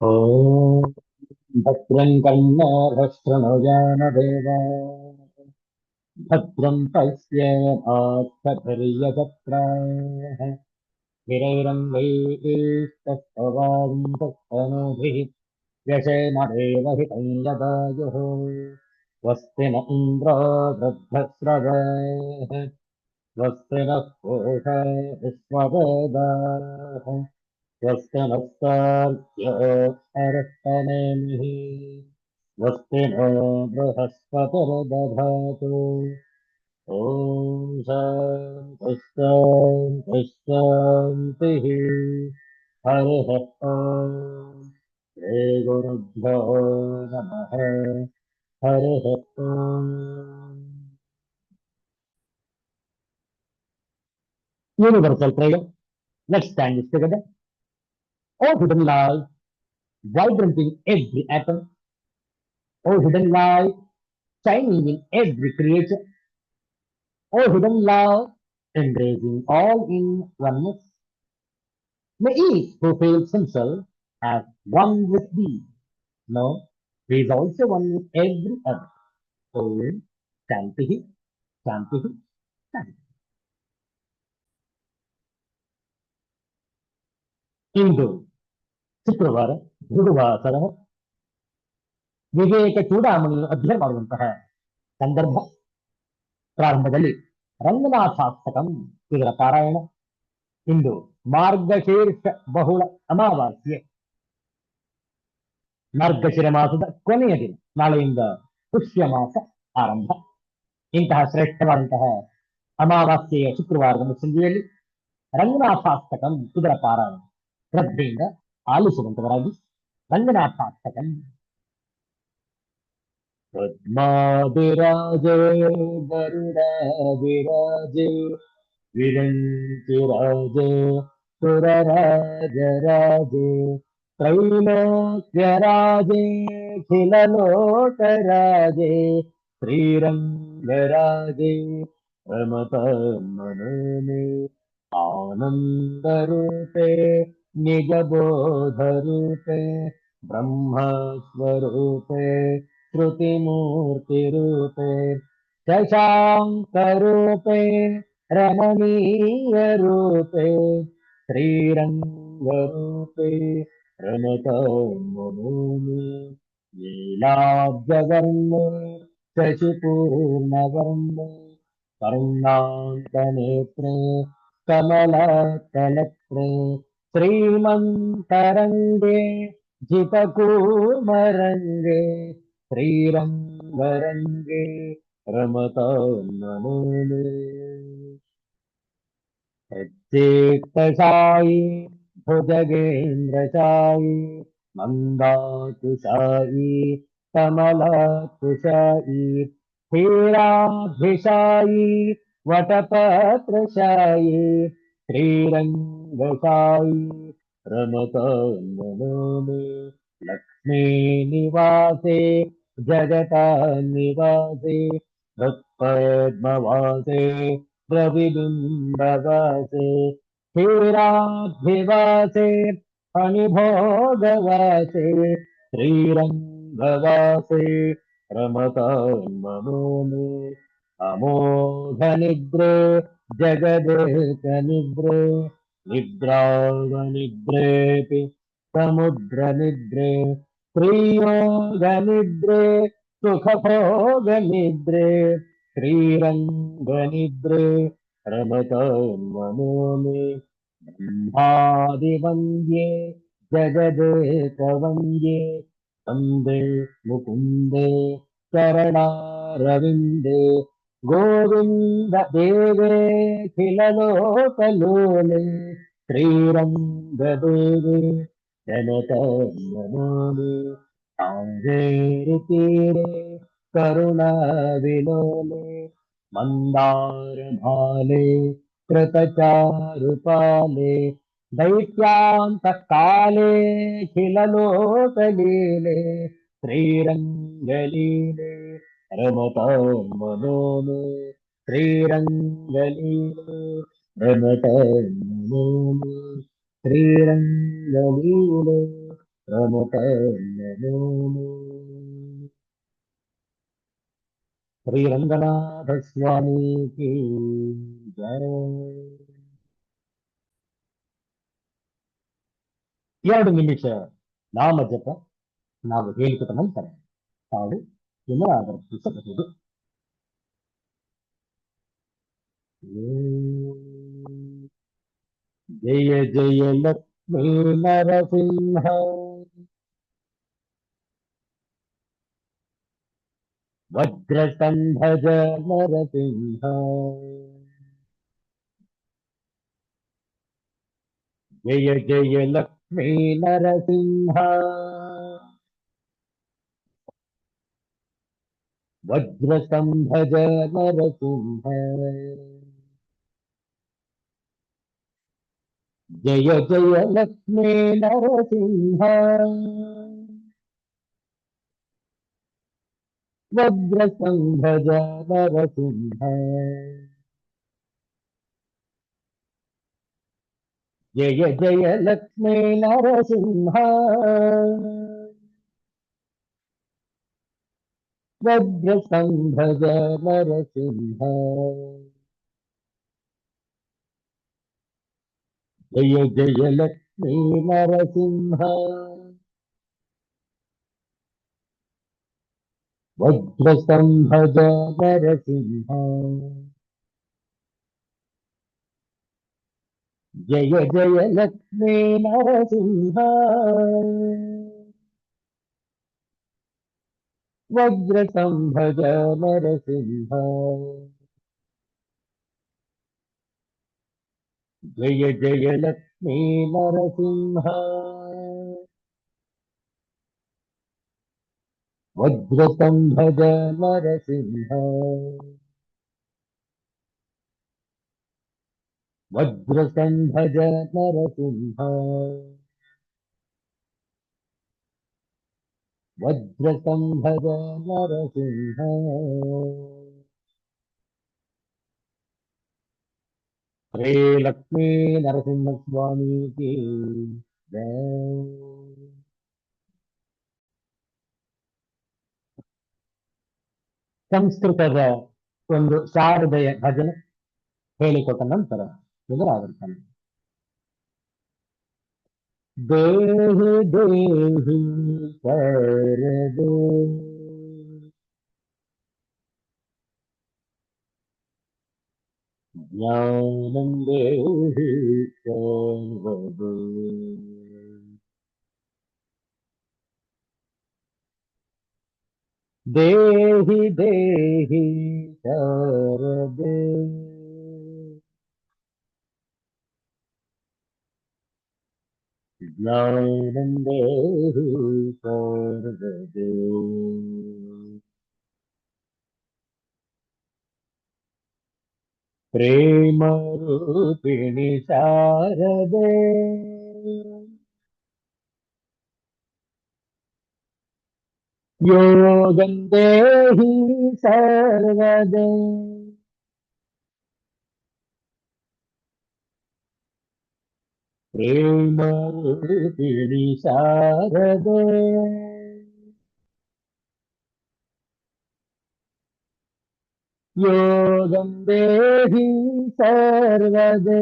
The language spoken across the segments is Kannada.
ॐ भद्रं कर्णाभस्त्रनोजानदेवा भद्रं पश्येमाक्षभिर्यजत्राः स्थिरैरङ्गैस्तस्तवांसस्तनूभिः व्यशेम देवहितं यदायुः स्वस्ति न इन्द्रो वृद्धश्रवः स्वस्ति नः पूषा विश्ववेदाः स्वस्ति नस्तार्क्ष्यो अर्पणेमिः स्वस्ति नो बृहस्पतिर्दधातु ॐ शान्तिः शान्तिः शान्तिः हरिः ॐ श्रीगुरुभ्यो नमः हरिः ॐ Universal prayer. Let's stand this together. O hidden light, vibrant in every atom. O hidden light, shining in every creature. O hidden love, embracing all in oneness. May each who feels himself as one with thee know he is also one with every other. Om Shanti Shanti Shanti. ಇಂದು ಶುಕ್ರವಾರ ಗುರುವಾಸರ ವಿವೇಕ ಚೂಡಾಮಣಿಯನ್ನು ಅಧ್ಯಯನ ಮಾಡುವಂತಹ ಸಂದರ್ಭ. ಪ್ರಾರಂಭದಲ್ಲಿ ರಂಗನಾಥಾಷ್ಟಕಂ ಇದರ ಪಾರಾಯಣ. ಇಂದು ಮಾರ್ಗಶೀರ್ಷ ಬಹುಳ ಅಮಾವಾಸ್ಯೆ, ಮಾರ್ಗಶಿರ ಮಾಸದ ಕೊನೆಯ ದಿನ. ನಾಳೆಯಿಂದ ಪುಷ್ಯ ಮಾಸ ಆರಂಭ. ಇಂತಹ ಶ್ರೇಷ್ಠವಾದಂತಹ ಅಮಾವಾಸ್ಯೆಯ ಶುಕ್ರವಾರದ ಮುಸ್ಸಂಜೆಯಲ್ಲಿ ರಂಗನಾಥಾಷ್ಟಕಂ ಇದರ ಪಾರಾಯಣ ಶ್ರದ್ಧೆಯಿಂದ ಆಲಿಸುವಂತವರಾಗಿ. ರಂಗನಾಥಾಷ್ಟಕಂ. ಪದ್ಮಾದಿರಾಜೇ ಗರುಡಾದಿರಾಜೇ ವಿರಂಚಿರಾಜೇ ಸುರರಾಜರಾಜೇ ತ್ರೈಲೋಕ್ಯರಾಜೇ ಖಿಲಲೋಕರಾಜೇ ಶ್ರೀರಂಗರಾಜೇ ರಮತಾಮನೋಮೇ ಆನಂದರೂಪೇ ನಿಜಬೋಧರೂಪೇ ಬ್ರಹ್ಮಸ್ವರೂಪೇ श्रुतिमूर्तिरूपे शशाङ्करूपे रमणीयरूपे श्रीरङ्गरूपे रमतामनोमि लीलाब्जवर्णे शशिपूर्णवर्णे कर्णान्तनेत्रे कमलकलत्रे श्रीमन्तरङ्गे जितकूर्मरङ्गे श्रीरङ्गरङ्गे रमतामनोमि यच्चेत्तशायी भुजगेन्द्रशायी मन्दाकुशायी कमलाकुशायी क्षीराभिशायी वटपत्रशायी श्रीरङ्गशायी रमतामनोमि लक्ष्मीनिवासे जगतानिवासे हृत्पद्मवासे रविबिम्बवासे क्षीराब्धिवासे फणिभोगवासे श्रीरङ्गवासे रमतामनोमि अमोघनिद्रे जगदेकनिद्रे निद्रावनिद्रेऽपि समुद्रनिद्रे श्रीयोगनिद्रे सुखभोगनिद्रे श्रीरङ्गनिद्रे रमतामनोमि ब्रह्मादिवन्द्ये जगदेकवन्द्ये वन्दे मुकुन्दे चरणारविन्दे गोविन्द देवेऽखिललोकलोले श्रीरङ्गदेवे रमतामनोमि काङ्गेयतीरे करुणाविलोले मन्दारभाले कृतचारुपाले दैत्यान्तकाले खिललोकलीले श्रीरङ्गलीले रमतामनोमि श्रीरङ्गलीले रमतामनोमि श्रीरङ्गलीले श्री रंगनाथ स्वामी की जय. 2 ನಿಮಿಷ ನಾಮ ಜಪ ನಾವು ಹೇಳಿಕೊಟ್ಟ ನಂತರ ತಾವು ಪುನರಾವರ್ತಿಸಬಹುದು. ಜಯ ಜಯ ಲಕ್ಷ್ಮೀ ನರಸಿಂಹ ವಜ್ರಸಂಭಜ ನರಸಿಂಹ ಜಯ ಜಯ ಲಕ್ಷ್ಮೀ ನರಸಿಂಹ ವಜ್ರಸಂಭಜ ನರಸಿಂಹ ಜಯ ಜಯ ಲಕ್ಷ್ಮೀ ನರಸಿಂಹ ವಜ್ರಸಂಭಜ ನರಸಿಂಹ ಜಯ ಜಯ ಲಕ್ಷ್ಮೀ ನರಸಿಂಹ ವಜ್ರಸಂಭಜ ನರಸಿಂಹ ಜಯ ಜಯ ಲಕ್ಷ್ಮೀ ನರಸಿಂಹ ವಜ್ರಸಂಭಜ ನರಸಿಂಹ ಜಯ ಜಯ ಲಕ್ಷ್ಮೀ ನರಸಿಂಹ ವಜ್ರಸಂಭಜ ನರಸಿಂಹ ಜಯ ಜಯ ಲಕ್ಷ್ಮೀ ನರಸಿಂಹ ವಜ್ರಸಂಭಜ ನರಸಿಂಹ ವಜ್ರಸಂಭಜ ನರಸಿಂಹ ವಜ್ರಸಂಭಜ ನರಸಿಂಹ ಶ್ರೀ ಲಕ್ಷ್ಮೀ ನರಸಿಂಹ ಸ್ವಾಮಿ ಕಿ ಜಯ. ಸಂಸ್ಕೃತದ ಒಂದು ಶಾರದೆಯ ಭಜನೆ ಹೇಳಿಕೊಟ್ಟ ನಂತರ ಪುನರಾವರ್ತನೆ. ದೇಹಿ ದೇಹಿ ಶರದೆ ಜ್ಞಾನಂ ದೇಹಿ ಸರ್ವದೇ ದೇಹಿ ದೇಹಿ ಶರದೆ ಜ್ಞಾನಂ ದೇಹಿ ಸರ್ವದೇ ಪ್ರೇಮ ರೂಪಿಣಿ ಶಾರದೆ ಯೋಗಂ ದೇಹಿ ಸರ್ವದೇ ಪ್ರೇಮ ರೂಪಿಣಿ ಶಾರದೆ ಯೋಗಂ ದೇಹಿ ಸರ್ವದೇ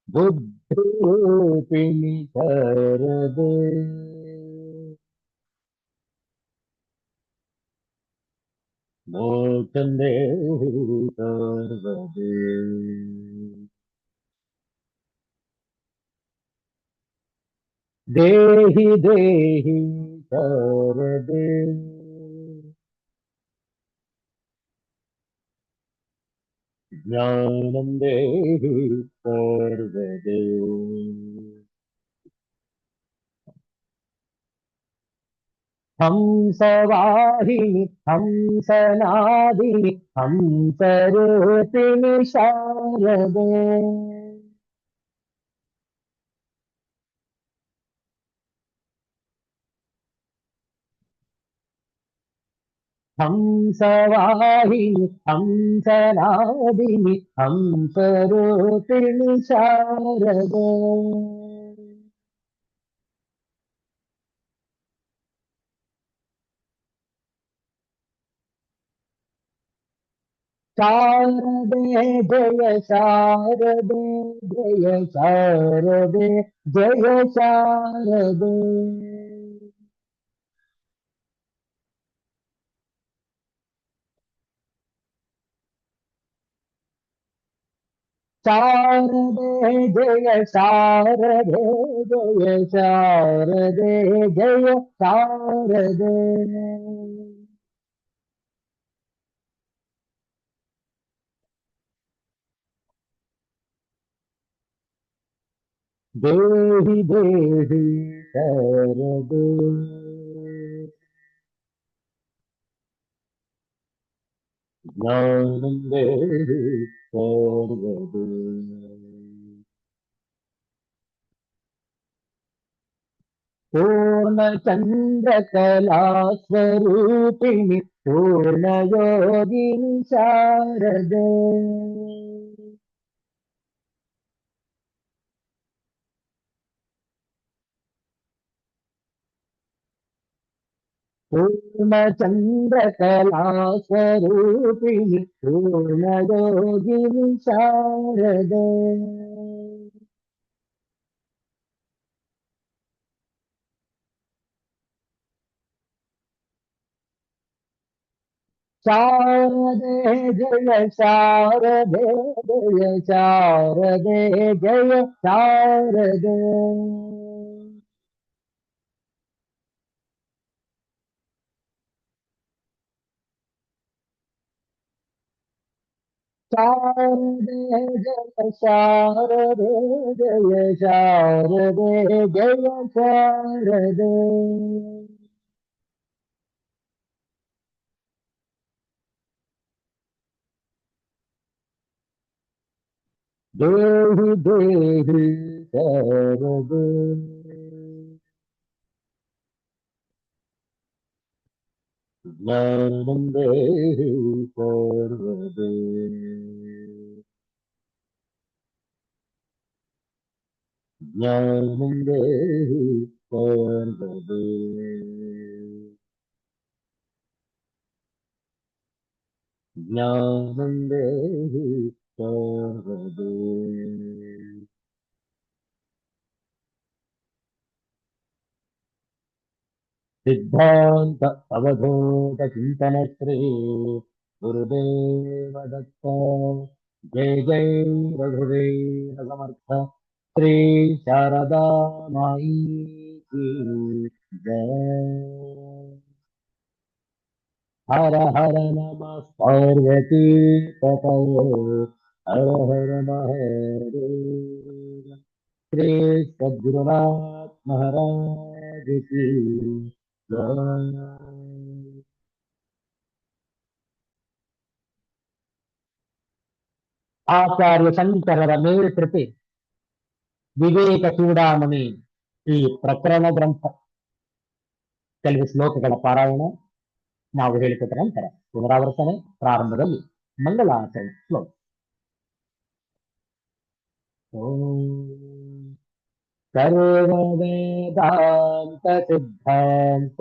ಬುದ್ಧಿ ರೂಪಿಣಿ ಶಾರದೆ ಮೋಕ್ಷಂ ದೇಹಿ ಸರ್ವದೇ ದೇಹಿ ದೇಹಿ ಶರದೆ ಜ್ಞಾನಂ ದೇಹಿ ಸರ್ವದೇ ಹಂಸವಾಹಿನಿ ಹಂಸನಾದಿನಿ ಹಂಸರೂಪಿಣಿ ಶಾರದೆ हंसवाहिनी हंसनादिनी हंसरूपिणि शारदे शारदे जय शारदे जय शारदे जय शारदे शारदे जय शारदे जय शारदे जय शारदे देहि देहि शरदे ज्ञानं देहि सर्वदे पूर्णचन्द्रकला स्वरूपिणि पूर्णयोगिनि शारदे पूर्णचन्द्रकला स्वरूपिणि पूर्णयोगिनि शारदे शारदे जय शारदे जय शारदे जय शारदे शारदे जय शारदे जय शारदे जय शारदे देहि देहि शारदे ज्ञानं देहि सर्वदे ज्ञानं देहि सर्वदे ज्ञानं देहि सर्वदे सिद्धांत अवधूत चिंतन श्री गुरुदेव दत्त जय जय रघुवीर समर्थ श्री शारदा माई की जय हर हर नमः पार्वती पतये हर हर महादेव श्री सद्गुरुनाथ महाराज की जय ಆಚಾರ್ಯ ಶಂಕರರ ಮೇಲ್ಕೃತಿ ವಿವೇಕ ಚೂಡಾಮಣಿ ಈ ಪ್ರಕರಣ ಗ್ರಂಥ ಕೆಲವು ಶ್ಲೋಕಗಳ ಪಾರಾಯಣ ನಾವು ಹೇಳಿಕೊಟ್ಟ ನಂತರ ಪುನರಾವರ್ತನೆ ಪ್ರಾರಂಭದಲ್ಲಿ ಮಂಗಲಾಚರಣೆ ಶ್ಲೋಕ ಓಂ ಸರ್ವ ವೇದಾಂತ ಸಿದ್ಧಾಂತ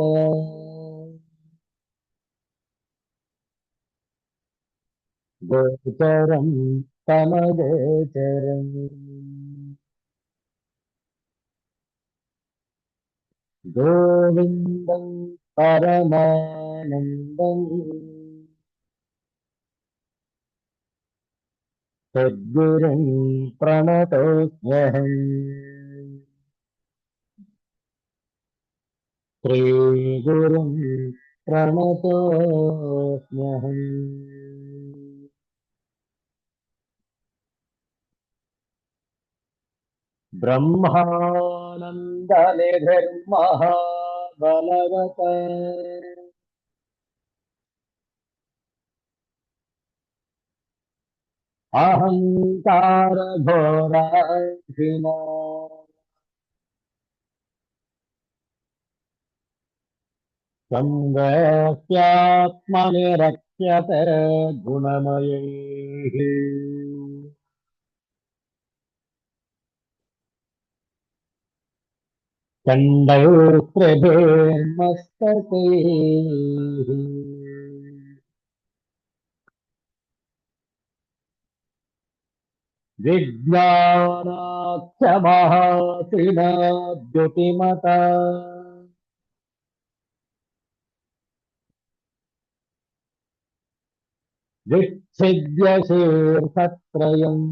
ಗೋಚರಂ ತಮಗೋಚರಂ गोविन्दं परमानन्दं सद्गुरुं प्रणतोऽस्म्यहम् श्रीगुरुं प्रणतोऽस्म्यहम् ब्रह्मानन्दनिधिर्महाबलवत् अहङ्कारघोराहिना संगस्यात्मनि रक्ष्यते गुणमयैः चण्डैस्त्रिभिर्मस्तकैः विज्ञानाक्षमहासिना द्युतिमता विच्छिद्य शीर्षत्रयम्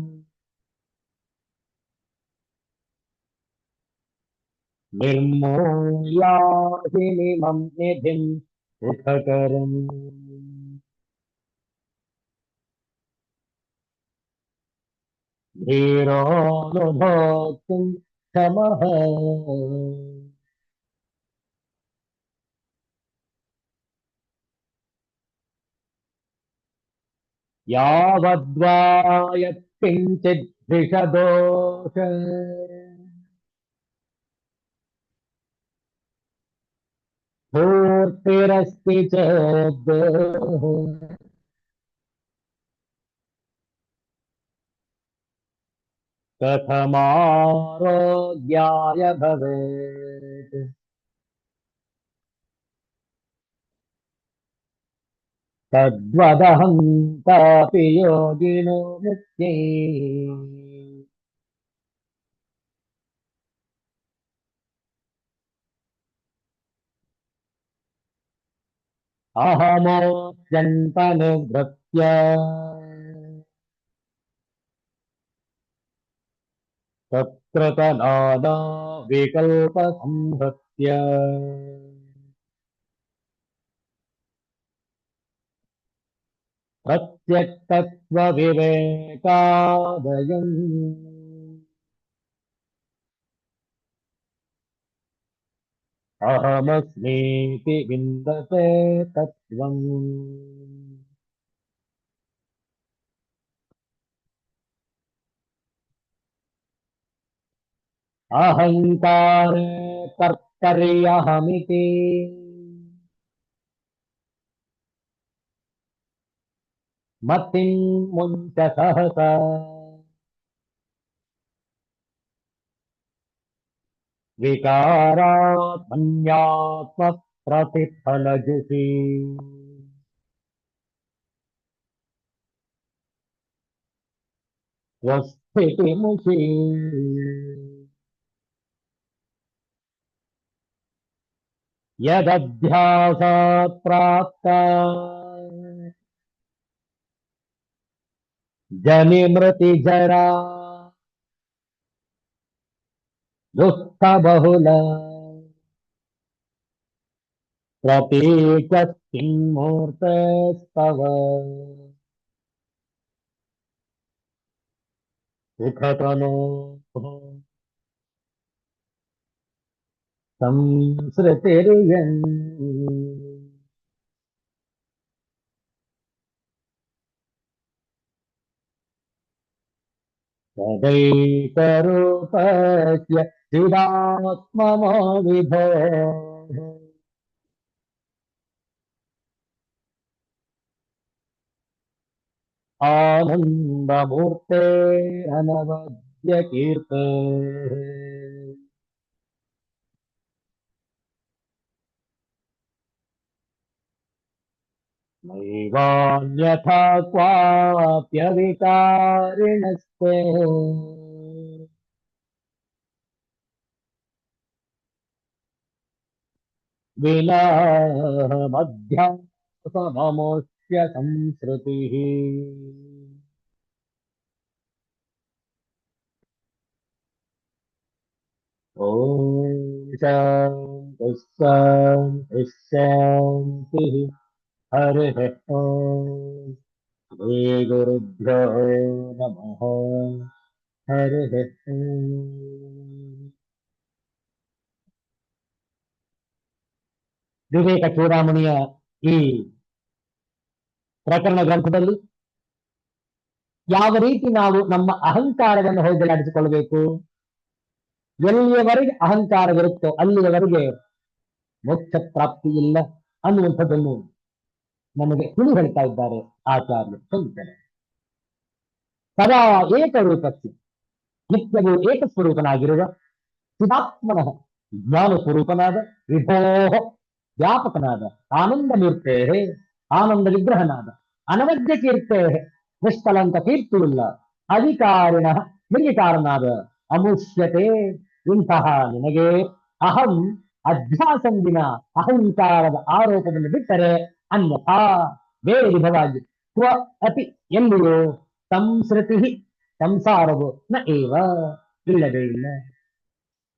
निर्मूल्याहिनिमं निधिं सुखकरम् धीरोऽनुभोक्तुं क्षमः यावद्वा यत्किञ्चित् विषदोष स्फूर्तिरस्ति चेद् कथमारोग्याय भवेत् तद्वदहं तापि योगिनो मुक्त्यै अहमोऽत्यन्तनिवृत्य तत्कृतनादा विकल्पसंहत्य प्रत्यक्तत्वविवेकादयम् अहमस्मीति विन्दते तत्त्वम् अहङ्कारे कर्तर्यहमिति मतिं मुञ्च सहसा विकारात् मन्यात्मप्रतिफलजुषी स्वस्थितिमुषी यदध्यासात् प्राप्ता जनिमृतिजरा दुःखबहुल प्रतीकस्मिन्मूर्तेस्तव सुखतनोः संसृतिर्यन् तदैकरूपस्य चिदात्ममोविधो आनन्दमूर्ते अनवद्य कीर्ते नैवान्यथा क्वाप्यविकारिणस्ते विना मध्यासममुष्य संसृतिः ॐ शान्तिः शान्तिः शान्तिः हरिः ॐ श्रीगुरुभ्यो नमः हरिः ॐ ವಿವೇಕ ಚೂಡಾಮಣಿಯ ಈ ಪ್ರಕರಣ ಗ್ರಂಥದಲ್ಲಿ ಯಾವ ರೀತಿ ನಾವು ನಮ್ಮ ಅಹಂಕಾರವನ್ನು ಹೋಗಲಾಡಿಸಿಕೊಳ್ಳಬೇಕು, ಎಲ್ಲಿಯವರೆಗೆ ಅಹಂಕಾರವಿರುತ್ತೋ ಅಲ್ಲಿಯವರೆಗೆ ಮೋಕ್ಷ ಪ್ರಾಪ್ತಿ ಇಲ್ಲ. ಅನ್ನುವಂಥದ್ದನ್ನು ನಮಗೆ ತಿಳಿ ಹೇಳ್ತಾ ಇದ್ದಾರೆ ಆಚಾರ್ಯ ಶಂಕರ. ಸದಾ ಏಕರೂಪಕ್ಕೆ ನಿತ್ಯವೂ ಏಕಸ್ವರೂಪನಾಗಿರುವ ಚಿದಾತ್ಮನಃ ಜ್ಞಾನ ಸ್ವರೂಪನಾದ ವಿಭೋ ವ್ಯಾಪಕನಾದ ಆನಂದ ಮೂರ್ತೆ ಆನಂದ ವಿಗ್ರಹನಾದ ಅನವದ್ಯ ಕೀರ್ತೆ ನಿಷ್ಕಲಂಕ ಕೀರ್ತಿಯುಳ್ಳ ಅಧಿಕಾರಿಣ ನಿರ್ವಿಕಾರನಾದ ಅಮುಷ್ಯತೆ ಇಂತಹ ನಿನಗೆ ಅಹಂ ಅಧ್ಯಾಸಂದಿನ ಅಹಂಕಾರದ ಆರೋಪವನ್ನು ಬಿಟ್ಟರೆ ಅನ್ಯಥಾ ಬೇರೆ ವಿಧವಾಗಿ ಸ್ವ ಅತಿ ಎಲ್ಲಿಯೋ ಸಂಸ್ಕೃತಿ ಸಂಸಾರವು ನ ಏವ ಇಲ್ಲವೇ ಇಲ್ಲ.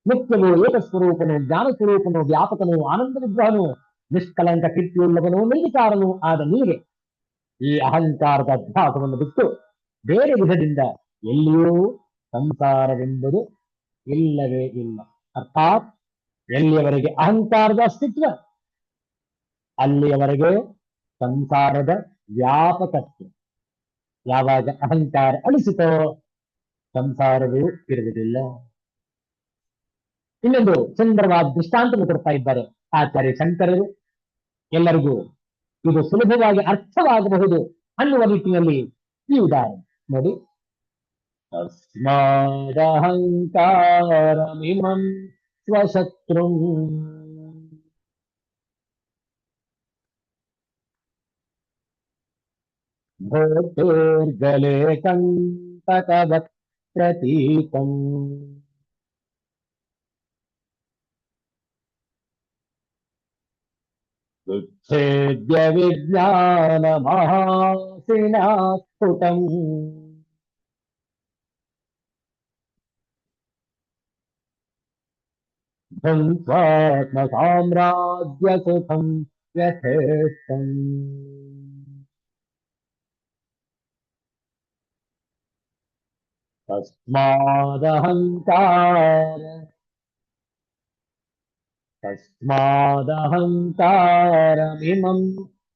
ನಿತ್ಯವೂ ಏಕಸ್ವರೂಪನು ಜ್ಞಾನ ಸ್ವರೂಪನು ವ್ಯಾಪಕನು ಆನಂದ ವಿಗ್ರಹನು ನಿಷ್ಕಲಂಕ ಕೀರ್ತಿಯುಳ್ಳವನು ನಿರ್ವಿಕಾರನು ಆದ ನೀಗೆ ಈ ಅಹಂಕಾರದ ಅಭ್ಯಾಸವನ್ನು ಬಿಟ್ಟು ಬೇರೆ ವಿಧದಿಂದ ಎಲ್ಲಿಯೂ ಸಂಸಾರವೆಂಬುದು ಇಲ್ಲವೇ ಇಲ್ಲ. ಅರ್ಥಾತ್ ಎಲ್ಲಿಯವರೆಗೆ ಅಹಂಕಾರದ ಅಸ್ತಿತ್ವ ಅಲ್ಲಿಯವರೆಗೆ ಸಂಸಾರದ ವ್ಯಾಪಕತ್ವ. ಯಾವಾಗ ಅಹಂಕಾರ ಅಳಿಸಿತೋ ಸಂಸಾರವೂ ಇರುವುದಿಲ್ಲ. ಇನ್ನೊಂದು ಸುಂದರವಾದ ದೃಷ್ಟಾಂತವನ್ನು ಕೊಡ್ತಾ ಇದ್ದಾರೆ ಆಚಾರ್ಯ ಶಂಕರರು. ಎಲ್ಲರಿಗೂ ಇದು ಸುಲಭವಾಗಿ ಅರ್ಥವಾಗಬಹುದು ಅನ್ನುವ ನಿಟ್ಟಿನಲ್ಲಿ ಈ ಉದಾಹರಣೆ ನೋಡಿ. ತಸ್ಮಾದಹಂಕಾರಮಿಮಂ ಸ್ವಶತ್ರು ಭೋಟೇರ್ಗಲೆ ಕಂಟಕವತ್ ಪ್ರತೀಕಂ ವಿಚ್ಛೇದ್ಯ ವಿಜ್ಞಾನ ಮಹಾಸಿನಾ ಸ್ಫುಟಂ ಧ್ವಂಸಾತ್ಮ ಸಾಮ್ರಾಜ್ಯ ಸುಖಂ ಯಥೇಷ್ಟಂ. ತಸ್ಮಾದಹಂಕಾರಮಿಮಂ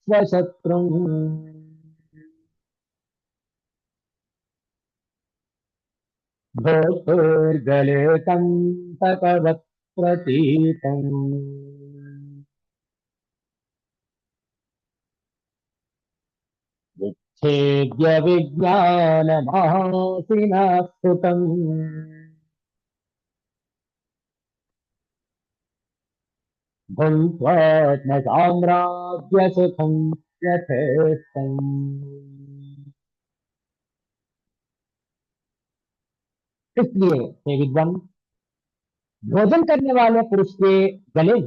ಸ್ವಶತ್ರುಂ ಭೋಟೋರ್ಗಲೆ ಕಂಟಕವತ್ ಪ್ರತೀಕಂ ವಿಚ್ಛೇದ್ಯ ವಿಜ್ಞಾನ ಮಹಾಸಿನಾ ಸ್ಫುಟಂ ಧ್ವಂಸಾತ್ಮ ಸಾಮ್ರಾಜ್ಯ ಸುಖಂ ಯಥೇಷ್ಟಂ. इसलिए हे विद्वान, भोजन करने वाले पुरुष के गले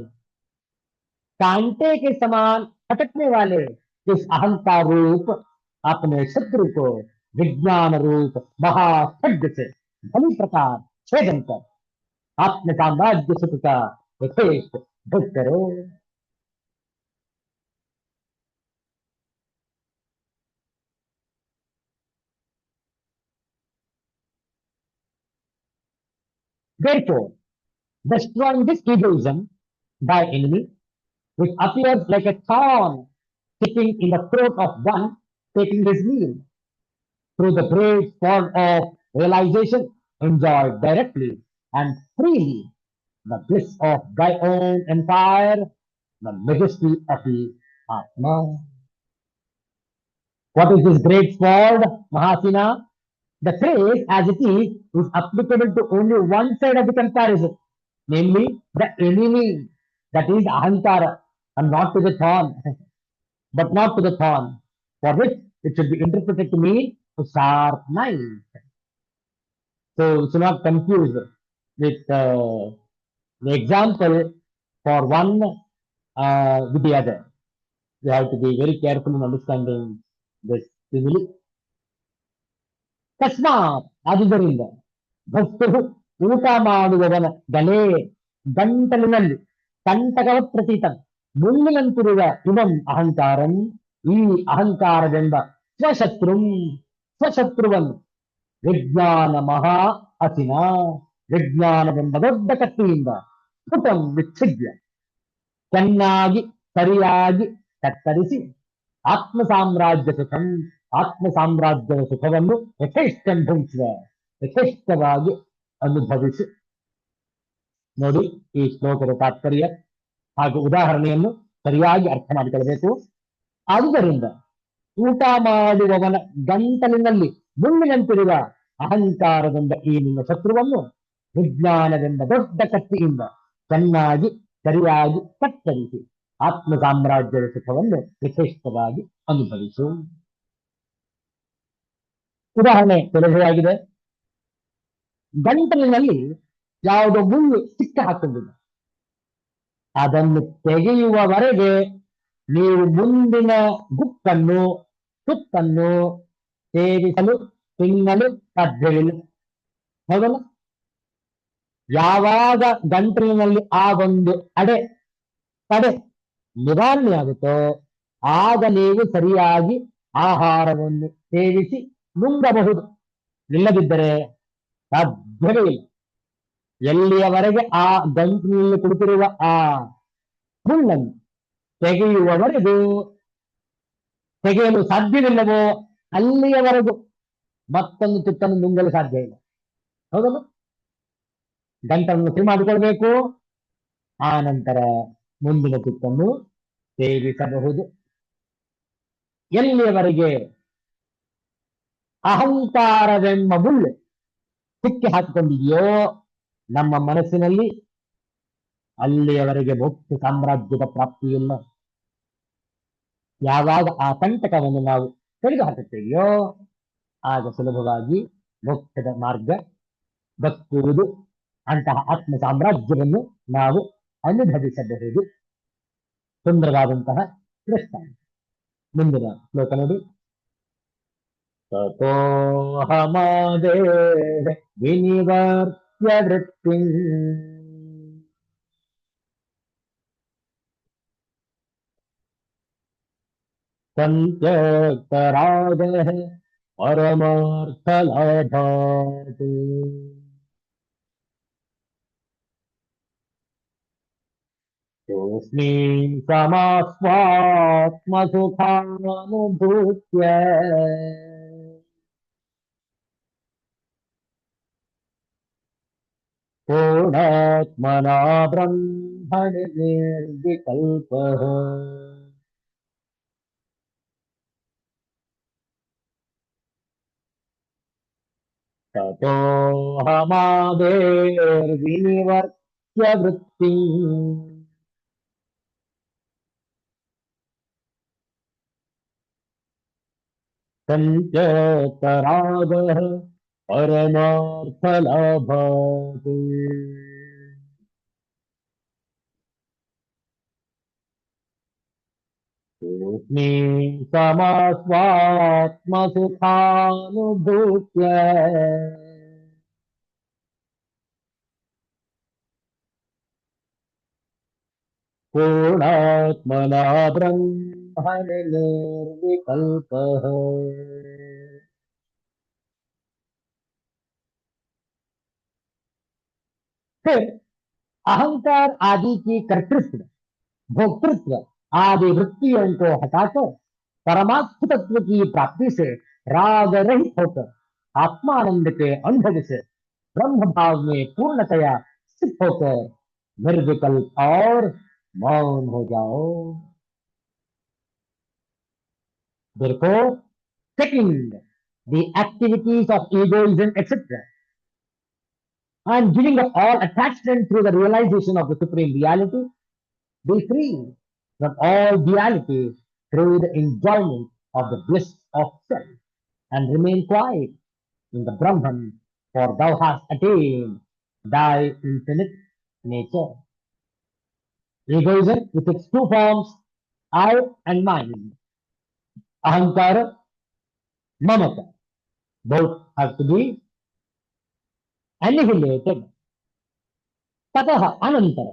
कांटे के समान खटकने वाले इस अहंकार रूप अपने शत्रु को विज्ञान रूप महाखड्ग से भली प्रकार छेदन कर आत्म साम्राज्य सुख का यथेष्ट भोग करो. Therefore, destroying this egoism by enemy, which appears like a thorn sticking in the throat of one taking his meal, through the great form of realization enjoyed directly and freely the bliss of thy own empire, the majesty of the Atma. What is this great sword, Mahasina? The phrase as it is applicable to only one side of the comparison, namely the enemy, that is Ahankara, and not to the thorn, but not to the thorn, for which it should be interpreted to mean a sharp knife. So you should not confuse with the example for one with the other. You have to be very careful in understanding this simile. ತಸ್ಮಾತ್ ಆದುದರಿಂದ ಭಕ್ತರು ಊಟ ಮಾಡುವವನ ಗಲೆ ಗಂಟಲಿನಲ್ಲಿ ಕಂಟಕವ ಪ್ರತೀತ ಮುಳ್ಳಿನಂತಿರುವ ಇವಂ ಅಹಂಕಾರಂ ಈ ಅಹಂಕಾರವೆಂಬ ಸ್ವಶತ್ರುವನ್ನು ವಿಜ್ಞಾನ ಮಹಾ ಅಸಿನ ವಿಜ್ಞಾನವೆಂಬ ದೊಡ್ಡ ಕತ್ತಿಯಿಂದ ಸ್ಫುಟಂ ವಿಚ್ಛಿದ್ಯ ಚೆನ್ನಾಗಿ ಸರಿಯಾಗಿ ಕತ್ತರಿಸಿ ಆತ್ಮ ಸಾಮ್ರಾಜ್ಯ ಸುಖಂ ಆತ್ಮ ಸಾಮ್ರಾಜ್ಯದ ಸುಖವನ್ನು ಯಥೇಷ್ಟವಾಗಿ ಅನುಭವಿಸಿ. ನೋಡಿ ಈ ಶ್ಲೋಕದ ತಾತ್ಪರ್ಯ ಹಾಗೂ ಉದಾಹರಣೆಯನ್ನು ಸರಿಯಾಗಿ ಅರ್ಥ ಮಾಡಿಕೊಳ್ಳಬೇಕು. ಆದ್ದರಿಂದ ಊಟ ಮಾಡುವವನ ಗಂಟಲಿನಲ್ಲಿ ಮುಳ್ಳಿನಂತಿರುವ ಅಹಂಕಾರದಿಂದ ಈ ನಿನ್ನ ಶತ್ರುವನ್ನು ವಿಜ್ಞಾನವೆಂಬ ದೊಡ್ಡ ಕತ್ತಿಯಿಂದ ಚೆನ್ನಾಗಿ ಸರಿಯಾಗಿ ಕತ್ತರಿಸಿ ಆತ್ಮ ಸಾಮ್ರಾಜ್ಯದ ಸುಖವನ್ನು ಯಥೇಷ್ಟವಾಗಿ ಅನುಭವಿಸು. ಉದಾಹರಣೆ ಸುಲಭವಾಗಿದೆ. ಗಂಟಲಿನಲ್ಲಿ ಯಾವುದೋ ಮುಳ್ಳು ಸಿಕ್ಕ ಹಾಕೊಂಡಿದೆ, ಅದನ್ನು ತೆಗೆಯುವವರೆಗೆ ನೀವು ಮುಂದಿನ ಗುಕ್ಕನ್ನು ತುತ್ತನ್ನು ಸೇವಿಸಲು ತಿನ್ನಲು ಸಾಧ್ಯವಿಲ್ಲ. ಹೌದಲ್ಲ? ಯಾವಾಗ ಗಂಟಲಿನಲ್ಲಿ ಆ ಒಂದು ತಡೆ ನಿವಾರಣೆ ಆಗುತ್ತೋ ಆಗ ನೀವು ಸರಿಯಾಗಿ ಆಹಾರವನ್ನು ಸೇವಿಸಿ ನುಂಗಬಹುದು. ಇಲ್ಲದಿದ್ದರೆ ಸಾಧ್ಯವೇ ಇಲ್ಲ. ಎಲ್ಲಿಯವರೆಗೆ ಆ ಗಂಟಲಿನಲ್ಲಿ ಕುಳಿತಿರುವ ಆ ಮುಳ್ಳನ್ನು ತೆಗೆಯಲು ಸಾಧ್ಯವಿಲ್ಲವೋ ಅಲ್ಲಿಯವರೆಗೂ ಮತ್ತೊಂದು ತುತ್ತನ್ನು ನುಂಗಲು ಸಾಧ್ಯ ಇಲ್ಲ. ಹೌದಲ್ಲ? ಗಂಟನ್ನು ಸರಿ ಮಾಡಿಕೊಳ್ಬೇಕು. ಆ ನಂತರ ಮುಂದಿನ ತುತ್ತನ್ನು ಸೇವಿಸಬಹುದು. ಎಲ್ಲಿಯವರೆಗೆ ಅಹಂಕಾರವೆಂಬ ಮುಳ್ಳು ಸಿಕ್ಕಿ ಹಾಕಿಕೊಂಡಿದೆಯೋ ನಮ್ಮ ಮನಸ್ಸಿನಲ್ಲಿ, ಅಲ್ಲಿಯವರೆಗೆ ಮೋಕ್ಷ ಸಾಮ್ರಾಜ್ಯದ ಪ್ರಾಪ್ತಿಯಿಲ್ಲ. ಯಾವಾಗ ಆ ಕಂಟಕವನ್ನು ನಾವು ತೆಗೆದು ಹಾಕುತ್ತೇವೆಯೋ ಆಗ ಸುಲಭವಾಗಿ ಮೋಕ್ಷದ ಮಾರ್ಗ ದಕ್ಕುವುದು. ಅಂತಹ ಆತ್ಮ ಸಾಮ್ರಾಜ್ಯವನ್ನು ನಾವು ಅನುಭವಿಸಬಹುದು. ಸುಂದರವಾದಂತಹ ದೃಷ್ಟಾಂತ. ಮುಂದಿನ ಶ್ಲೋಕ ನೋಡಿ. ತತೋಹಮಾದೇ ವಿನಿವರ್ತ್ಯ ವೃತ್ತಿ ಸಂತ್ಯಕ್ತರಾಗ ಪರಮಾರ್ಥಲಾಭಾತ್ ಯೋಸ್ಮಿ ಸಮಾಸ್ವಾತ್ಮಸುಖಾನುಭೂತ್ಯ ಪೂರ್ಣಾತ್ಮನಾ ಬ್ರಹ್ಮಣಿ ನಿರ್ವಿಕಲ್ಪಃ ತತೋಹಮಾದೇರ್ವಿನಿವರ್ತ್ಯ ವೃತ್ತಿ ಸಂತ್ಯಕ್ತರಾಗಃ ಪರಮಾರ್ಥಲಾಭಾತ್ ಯೋಸ್ಮಿ ಸಮಾಸ್ವಾತ್ಮಸುಖಾನುಭೂತ್ಯ ಪೂರ್ಣಾತ್ಮನಾ ಬ್ರಹ್ಮಣಿ ನಿರ್ವಿಕಲ್ಪಃ. फिर अहंकार आदि की कर्तृत्व भोक्तृत्व आदि वृत्तियों को हटाकर परमात्म तत्व की प्राप्ति से राग रहित होकर आत्मानंद के अनुभव से ब्रह्म भाव में पूर्णतया स्थित होकर निर्विकल्प और मौन हो जाओ. Therefore, second, the activities of egoism, etc., and giving up all attachment through the realization of the Supreme Reality, be free from all dualities through the enjoyment of the bliss of self, and remain quiet in the Brahman, for thou hast attained thy infinite nature. Egoism with its two forms, I and mine, ahankara, mamata, both have to be annihilated. ತತಃ ಅನಂತರ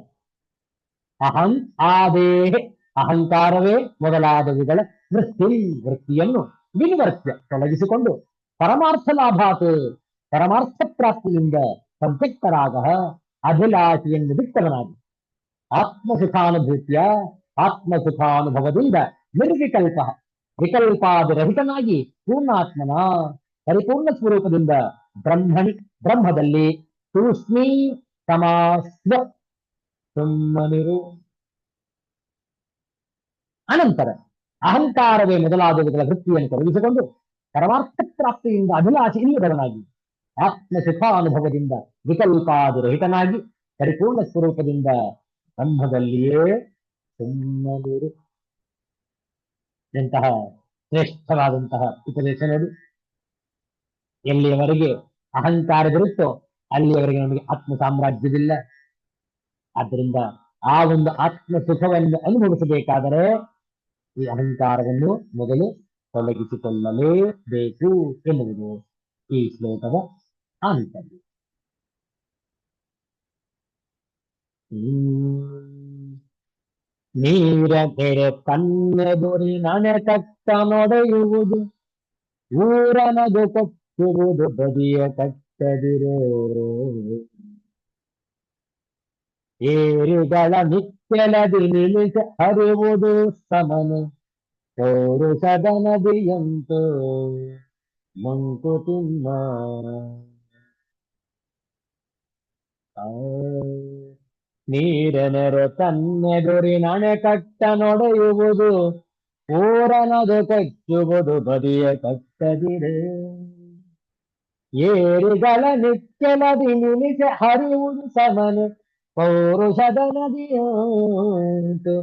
ಅಹಂ ಆದೇಹ ಅಹಂಕಾರವೇ ಮೊದಲಾದವುಗಳ ವೃತ್ತಿಯನ್ನು ವಿನಿವರ್ತ್ಯ ತೊಲಗಿಸಿಕೊಂಡು ಪರಮಾರ್ಥ ಲಾಭಾತ್ ಪರಮಾರ್ಥ ಪ್ರಾಪ್ತಿಯಿಂದ ಸಂತೃಪ್ತರಾಗ ಅಭಿಲಾಷೆಯನ್ನು ಬಿಟ್ಟವನಾಗಿ ಆತ್ಮಸುಖಾನುಭವದಿಂದ ನಿರ್ವಿಕಲ್ಪ ವಿಕಲ್ಪಾದಿರಹಿತನಾಗಿ ಪೂರ್ಣಾತ್ಮನ ಪರಿಪೂರ್ಣ ಸ್ವರೂಪದಿಂದ ಬ್ರಹ್ಮದಲ್ಲಿ ತೂಷ್ಣಿ ಸಮಾಸ್ವ ಸುಮ್ಮನಿರು ಅನಂತರ ಅಹಂಕಾರವೇ ಮೊದಲಾದವುಗಳ ವೃತ್ತಿಯನ್ನು ತೊಡಗಿಸಿಕೊಂಡು ಪರಮಾರ್ಥ ಪ್ರಾಪ್ತಿಯಿಂದ ಅಭಿಲಾಷೆ ಇಲ್ಲದವನಾಗಿ ಆತ್ಮ ಸುಖಾನುಭವದಿಂದ ವಿಕಲ್ಪಾದಿರಹಿತನಾಗಿ ಪರಿಪೂರ್ಣ ಸ್ವರೂಪದಿಂದ ಬ್ರಹ್ಮದಲ್ಲಿಯೇ ಸುಮ್ಮನಿರು. ಎಂತಹ ಶ್ರೇಷ್ಠವಾದಂತಹ ಉಪದೇಶ ನೋಡಿ. ಎಲ್ಲಿಯವರೆಗೆ ಅಹಂಕಾರವಿರುತ್ತೋ ಅಲ್ಲಿಯವರೆಗೆ ನಮಗೆ ಆತ್ಮ ಸಾಮ್ರಾಜ್ಯವಿಲ್ಲ. ಆದ್ದರಿಂದ ಆ ಒಂದು ಆತ್ಮ ಸುಖವನ್ನು ಅನುಭವಿಸಬೇಕಾದರೆ ಈ ಅಹಂಕಾರವನ್ನು ಮೊದಲು ತೊಲಗಿಸಿಕೊಳ್ಳಲೇಬೇಕು ಎನ್ನುವುದು ಈ ಶ್ಲೋಕದ ಆಂತರ್ಯ. ನೀರ ಕೆರೆ ಕಣ್ಣೆದುರಿ ನನೆಕಟ್ಟ ನೊಡೆಯುವುದು, ಊರನದು ಕಚ್ಚುವುದು ಬದಿಯ ಕಟ್ಟದಿರೋ. ಏರಿಗಳ ನಿತ್ಯಲದಿ ನಿಲ್ಲಿಸಿ ಹರಿವುದು ಸಮನು, ಪೌರುಷದ ನದಿಯಂತೂ ಮಂಕುತಿಮ್ಮ. ನೀರನೆರೆ ತನ್ನೆದುರಿ ನನೆಕಟ್ಟ ನೊಡೆಯುವುದು, ಊರನದು ಕಚ್ಚುವುದು ಬದಿಯ ಕಟ್ಟದಿರೆ. ಏರಿಗಳ ನಿತ್ಯಲದಿ ನಿಲ್ಲಿಸಿ ಹರಿವುದು ಸಮನು, ಪೌರುಷದ ನದಿಯಂತೂ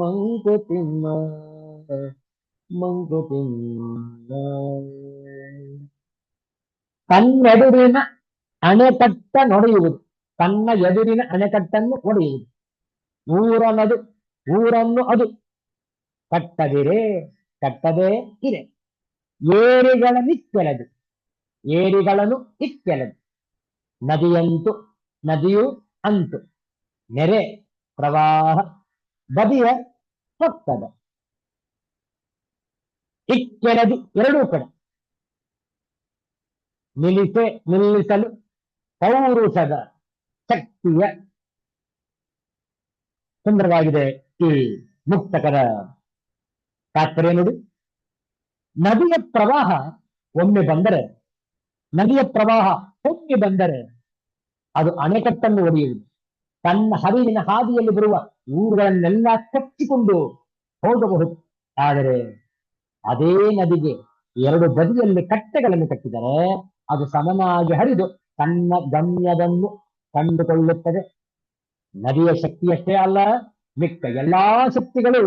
ಮಂಕುತಿಮ್ಮ ಮಂಕುತಿಮ್ಮ. ತನ್ನೆದುರಿನ ಅಣೆಕಟ್ಟ ನೊಡೆಯುವುದು, ತನ್ನ ಎದುರಿನ ಅಣೆಕಟ್ಟನ್ನು ಒಡೆಯುವುದು. ಊರನ್ನು ಅದು ಕಟ್ಟದಿರೆ, ಕಟ್ಟದೇ ಇದೆ. ಏರಿಗಳನ್ನು ಇಕ್ಕೆಲದು, ಏರಿಗಳನ್ನು ಇಕ್ಕೆಲದು. ನದಿಯು ಅಂತು, ನೆರೆ ಪ್ರವಾಹ, ಬದಿಯ ಪಕ್ಕದ. ಇಕ್ಕೆಲದು ಎರಡೂ ಕಡೆ. ನಿಲ್ಲಿಸಲು ಪೌರುಷದ ಶಕ್ತಿಯ. ಸುಂದರವಾಗಿದೆ ಈ ಮುಕ್ತಕದ ತಾತ್ಪರ್ಯ ನೋಡಿ. ನದಿಯ ಪ್ರವಾಹ ಒಮ್ಮೆ ಬಂದರೆ, ನದಿಯ ಪ್ರವಾಹ ಒಮ್ಮೆ ಬಂದರೆ ಅದು ಅಣೆಕಟ್ಟನ್ನು ಒಡೆಯುವುದು. ತನ್ನ ಹರಿವಿನ ಹಾದಿಯಲ್ಲಿ ಬರುವ ಊರುಗಳನ್ನೆಲ್ಲ ಕಚ್ಚಿಕೊಂಡು ಹೋಗಬಹುದು. ಆದರೆ ಅದೇ ನದಿಗೆ ಎರಡು ಬದಿಯಲ್ಲಿ ಕಟ್ಟೆಗಳನ್ನು ಕಟ್ಟಿದರೆ ಅದು ಸಮನಾಗಿ ಹರಿದು ತನ್ನ ಗಮ್ಯವನ್ನು ಕಂಡುಕೊಳ್ಳುತ್ತದೆ. ನದಿಯ ಶಕ್ತಿಯಷ್ಟೇ ಅಲ್ಲ, ಮಿಕ್ಕ ಎಲ್ಲಾ ಶಕ್ತಿಗಳು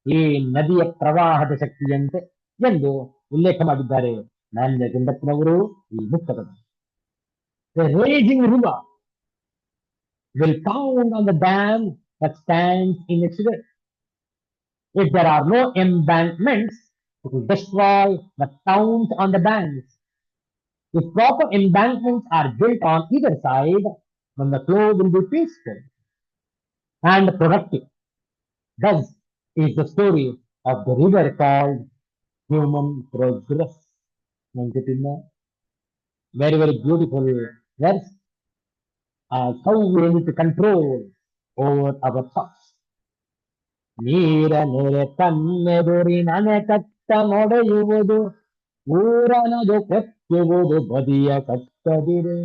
ಈ ನದಿಯ ಪ್ರವಾಹದ ಶಕ್ತಿಯಂತೆ ಎಂದು ಉಲ್ಲೇಖ ಮಾಡಿದ್ದಾರೆ ನಾಣ್ಯ ಗುಂಡಪ್ಪನವರು ಈ ಮುಕ್ತಕದಲ್ಲಿ. The raging river will pound on the dam that stands in its way. If there are no embankments, it will destroy the towns on the banks. If proper embankments are built on either side, then the flow will be peaceful and productive. Thus is the story of the river called human progress. Very, very beautiful verse. How we need to control over our thoughts. ನೀರ ನೆರೆ ತನ್ನೆದುರಿ ನನೆಕಟ್ಟ ನೊಡೆಯುವುದು, ಊರನದು ಕಚ್ಚುವುದು ಬದಿಯ ಕಟ್ಟದಿರೆ.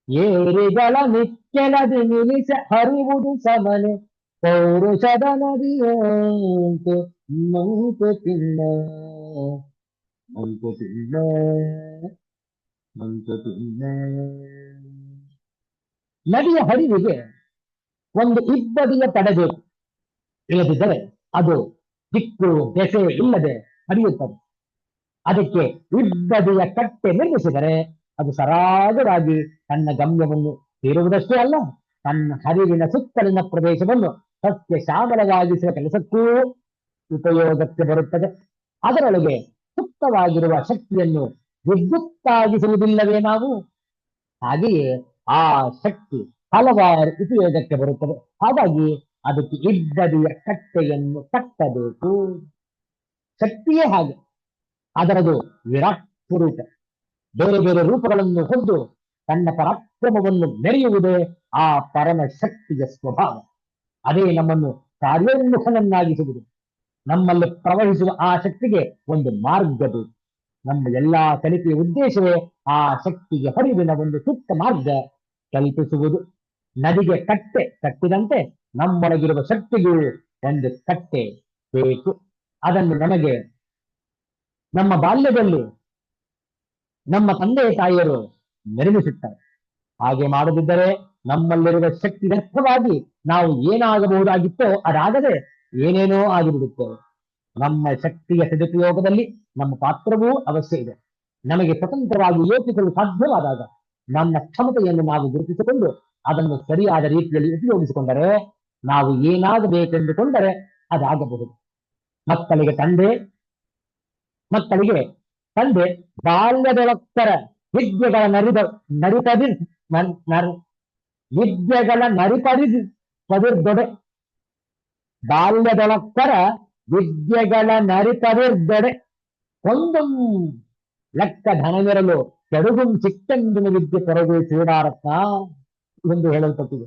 ಏರಿಗಳ ನಿಕ್ಕೆಲದಿ ನಿಲ್ಲಿಸಿ ಹರಿವುದು ಸಮನೆ, ಪೌರುಷದ ನದಿಯಂತು ಮಂಕುತಿಮ್ಮ ಮಂಕುತಿಮ್ಮ ಮಂಕುತಿಮ್ಮ. ನದಿಯ ಹರಿವಿಗೆ ಒಂದು ಇಬ್ಬದಿಯ ತಡೆಬೇಕು, ಇಲ್ಲದಿದ್ದರೆ ಅದು ದಿಕ್ಕು ದೆಸೆ ಇಲ್ಲದೆ ಹರಿಯುತ್ತದೆ. ಅದಕ್ಕೆ ಇಬ್ಬದಿಯ ಕಟ್ಟೆ ನಿರ್ಮಿಸಿದರೆ ಅದು ಸರಾಗವಾಗಿ ತನ್ನ ಗಮ್ಯವನ್ನು ಸೇರುವುದಷ್ಟೇ ಅಲ್ಲ, ತನ್ನ ಹರಿವಿನ ಸುತ್ತಲಿನ ಪ್ರದೇಶವನ್ನು ಸಸ್ಯ ಶ್ಯಾಮಲವಾಗಿಸುವ ಕೆಲಸಕ್ಕೂ ಉಪಯೋಗಕ್ಕೆ ಬರುತ್ತದೆ. ಅದರೊಳಗೆ ಸುಪ್ತವಾಗಿರುವ ಶಕ್ತಿಯನ್ನು ವಿದ್ಯುತ್ತಾಗಿಸುವುದಿಲ್ಲವೇ ನಾವು? ಹಾಗೆಯೇ ಆ ಶಕ್ತಿ ಹಲವಾರು ಉಪಯೋಗಕ್ಕೆ ಬರುತ್ತದೆ. ಹಾಗಾಗಿ ಅದಕ್ಕೆ ಇಬ್ಬದಿಯ ಕಟ್ಟೆಯನ್ನು ಕಟ್ಟಬೇಕು. ಶಕ್ತಿಯೇ ಹಾಗೆ, ಅದರದು ವಿರಾಟ್ ಸ್ವರೂಪ. ಬೇರೆ ಬೇರೆ ರೂಪಗಳನ್ನು ಹೊಂದು ತನ್ನ ಪರಾಕ್ರಮವನ್ನು ಮೆರೆಯುವುದೇ ಆ ಪರಮ ಶಕ್ತಿಯ ಸ್ವಭಾವ. ಅದೇ ನಮ್ಮನ್ನು ಕಾರ್ಯೋನ್ಮುಖನನ್ನಾಗಿಸುವುದು. ನಮ್ಮಲ್ಲಿ ಪ್ರವಹಿಸುವ ಆ ಶಕ್ತಿಗೆ ಒಂದು ಮಾರ್ಗ ಬೇಕು. ನಮ್ಮ ಎಲ್ಲಾ ಕಲಿಕೆಯ ಉದ್ದೇಶವೇ ಆ ಶಕ್ತಿಗೆ ಹರಿವಿನ ಒಂದು ಸೂಕ್ತ ಮಾರ್ಗ ಕಲ್ಪಿಸುವುದು. ನದಿಗೆ ಕಟ್ಟೆ ಕಟ್ಟಿದಂತೆ ನಮ್ಮೊಳಗಿರುವ ಶಕ್ತಿಗೂ ಒಂದು ಕಟ್ಟೆ ಬೇಕು. ಅದನ್ನು ನಮಗೆ ನಮ್ಮ ಬಾಲ್ಯದಲ್ಲಿ ನಮ್ಮ ತಂದೆ ತಾಯಿಯರು ನಿರ್ಮಿಸುತ್ತಾರೆ. ಹಾಗೆ ಮಾಡದಿದ್ದರೆ ನಮ್ಮಲ್ಲಿರುವ ಶಕ್ತಿ ವ್ಯರ್ಥವಾಗಿ ನಾವು ಏನಾಗಬಹುದಾಗಿತ್ತೋ ಅದಾಗದೆ ಏನೇನೋ ಆಗಿಬಿಡುತ್ತೇವೆ. ನಮ್ಮ ಶಕ್ತಿಯ ಸದುಪಯೋಗದಲ್ಲಿ ನಮ್ಮ ಪಾತ್ರವೂ ಅವಶ್ಯ ಇದೆ. ನಮಗೆ ಸ್ವತಂತ್ರವಾಗಿ ಯೋಚಿಸಲು ಸಾಧ್ಯವಾದಾಗ ನಮ್ಮ ಕ್ಷಮತೆಯನ್ನು ನಾವು ಗುರುತಿಸಿಕೊಂಡು ಅದನ್ನು ಸರಿಯಾದ ರೀತಿಯಲ್ಲಿ ಉಪಯೋಗಿಸಿಕೊಂಡರೆ ನಾವು ಏನಾಗಬೇಕೆಂದುಕೊಂಡರೆ ಅದಾಗಬಹುದು. ಮಕ್ಕಳಿಗೆ ತಂದೆ ಮಕ್ಕಳಿಗೆ ತಂದೆ ಬಾಲ್ಯದೊಳಕ್ಕರ ವಿದ್ಯೆಗಳ ನರಿಪದಿ ವಿದ್ಯೆಗಳ ಪದಿರ್ದೊಡೆ ಬಾಲ್ಯದೊಳಕ್ಕರ ವಿದ್ಯೆಗಳ ನರಿಪದಿರ್ದೊಡೆ ಕೊಂದುಂ ಲೆಕ್ಕ ಧನವಿರಲು ಕೆಡುಗುಂ ಚಿಕ್ಕಂದಿನ ವಿದ್ಯೆ ಕೊರಗು ಚೂಡಾರತ್ನ ಎಂದು ಹೇಳಲ್ಪಟ್ಟಿದೆ.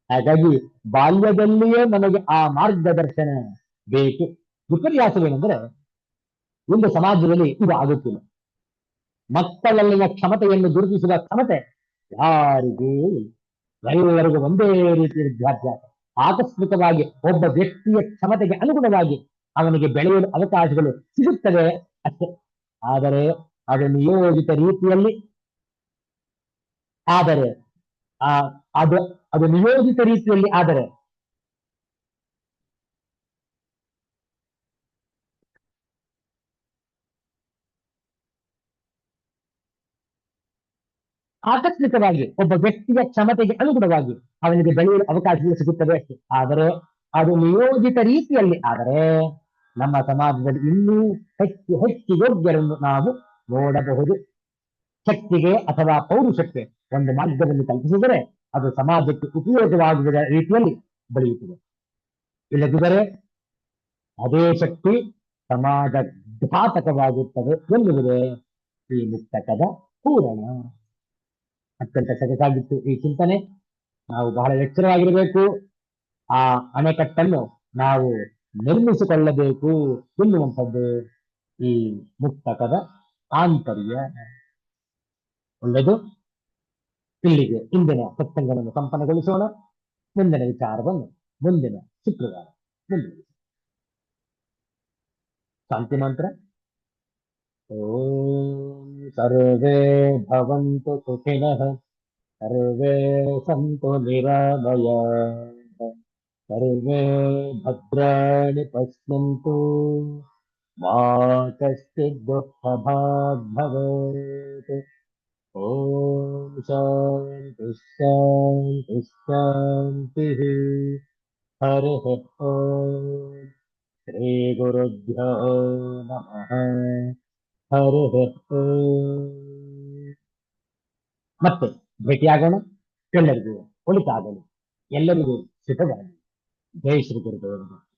ಹಾಗಾಗಿ ಬಾಲ್ಯದಲ್ಲಿಯೇ ನಮಗೆ ಆ ಮಾರ್ಗದರ್ಶನ ಬೇಕು. ವಿಪರ್ಯಾಸವೇನೆಂದರೆ ಒಂದು ಸಮಾಜದಲ್ಲಿ ಇದು ಆಗುತ್ತಿಲ್ಲ. ಮಕ್ಕಳಲ್ಲಿನ ಕ್ಷಮತೆಯನ್ನು ಗುರುತಿಸುವ ಕ್ಷಮತೆ ಯಾರಿಗೂ ಎಲ್ಲರಿಗೂ ಒಂದೇ ರೀತಿಯ ವಿದ್ಯಾಭ್ಯಾಸ. ಆಕಸ್ಮಿಕವಾಗಿ ಒಬ್ಬ ವ್ಯಕ್ತಿಯ ಕ್ಷಮತೆಗೆ ಅನುಗುಣವಾಗಿ ಅವನಿಗೆ ಬೆಳೆಯಲು ಅವಕಾಶಗಳು ಸಿಗುತ್ತವೆ ಅಷ್ಟೇ. ಆದರೆ ಅದು ನಿಯೋಜಿತ ರೀತಿಯಲ್ಲಿ ಆದರೆ ಅದು ನಿಯೋಜಿತ ರೀತಿಯಲ್ಲಿ ಆದರೆ ಆಕಸ್ಮಿಕವಾಗಿ ಒಬ್ಬ ವ್ಯಕ್ತಿಯ ಕ್ಷಮತೆಗೆ ಅನುಗುಣವಾಗಿ ಅವನಿಗೆ ಬೆಳೆಯಲು ಅವಕಾಶಗಳು ಸಿಗುತ್ತವೆ ಅಷ್ಟೇ. ಆದರೆ ಅದು ನಿಯೋಜಿತ ರೀತಿಯಲ್ಲಿ ಆದರೆ ನಮ್ಮ ಸಮಾಜದಲ್ಲಿ ಇನ್ನೂ ಹೆಚ್ಚು ಹೆಚ್ಚು ಯೋಗ್ಯರನ್ನು ನಾವು ನೋಡಬಹುದು. ಶಕ್ತಿಗೆ ಅಥವಾ ಪೌರುಷಕ್ಕೆ ಒಂದು ಮಾರ್ಗದಲ್ಲಿ ಕಲ್ಪಿಸಿದರೆ ಅದು ಸಮಾಜಕ್ಕೆ ಉಪಯೋಗವಾಗುವ ರೀತಿಯಲ್ಲಿ ಬೆಳೆಯುತ್ತದೆ. ಇಲ್ಲದಿದ್ದರೆ ಅದೇ ಶಕ್ತಿ ಸಮಾಜ ಘಾತಕವಾಗುತ್ತದೆ ಎನ್ನುವುದೇ ಈ ಮುಕ್ತಕದ ಪೂರಣ. ಅತ್ಯಂತ ಸೊಗಸಾಗಿತ್ತು ಈ ಚಿಂತನೆ. ನಾವು ಬಹಳ ಎಚ್ಚರವಾಗಿರಬೇಕು. ಆ ಅಣೆಕಟ್ಟನ್ನು ನಾವು ನಿರ್ಮಿಸಿಕೊಳ್ಳಬೇಕು ಎನ್ನುವಂಥದ್ದು ಈ ಮುಕ್ತಕದ ಆಂತರ್ಯ. ಒಳ್ಳೆಯದು. ಇಲ್ಲಿಗೆ ಇಂದಿನ ಸತ್ಸಂಗವನ್ನು ಸಂಪನ್ನಗೊಳಿಸೋಣ. ಮುಂದಿನ ವಿಚಾರವನ್ನು ಮುಂದಿನ ಶುಕ್ರವಾರ ಮುಂದುವರಿಸೋಣ. ಶಾಂತಿ ಮಂತ್ರ. ಓಂ ಸರ್ವೇ ಭವಂತು ಸುಖಿನಃ ಸರ್ವೇ ಸಂತು ನಿರಾಮಯಾಃ ಸರ್ವೇ ಭದ್ರಾಣಿ ಪಶ್ಯಂತು ಮಾ ಕಶ್ಚಿತ್ ದುಃಖಭಾಗ್ ಭವೇತ್. ಓಂ ಶಾಂತಿ ಶಾಂತಿ ಶಾಂತಿ. ಹರಿ ಓಂ. ಶ್ರೀ ಗುರುಭ್ಯೋ ನಮಃ. ಹರಿ ಓಂ. ಮತ್ತೆ ಭೇಟಿಯಾಗೋಣ. ಎಲ್ಲರಿಗೂ ಒಳಿತಾಗಲಿ. ಎಲ್ಲರಿಗೂ ಸುಖವಾಗಲಿ. ಜೈ ಶ್ರೀ ಗುರುದೇವ.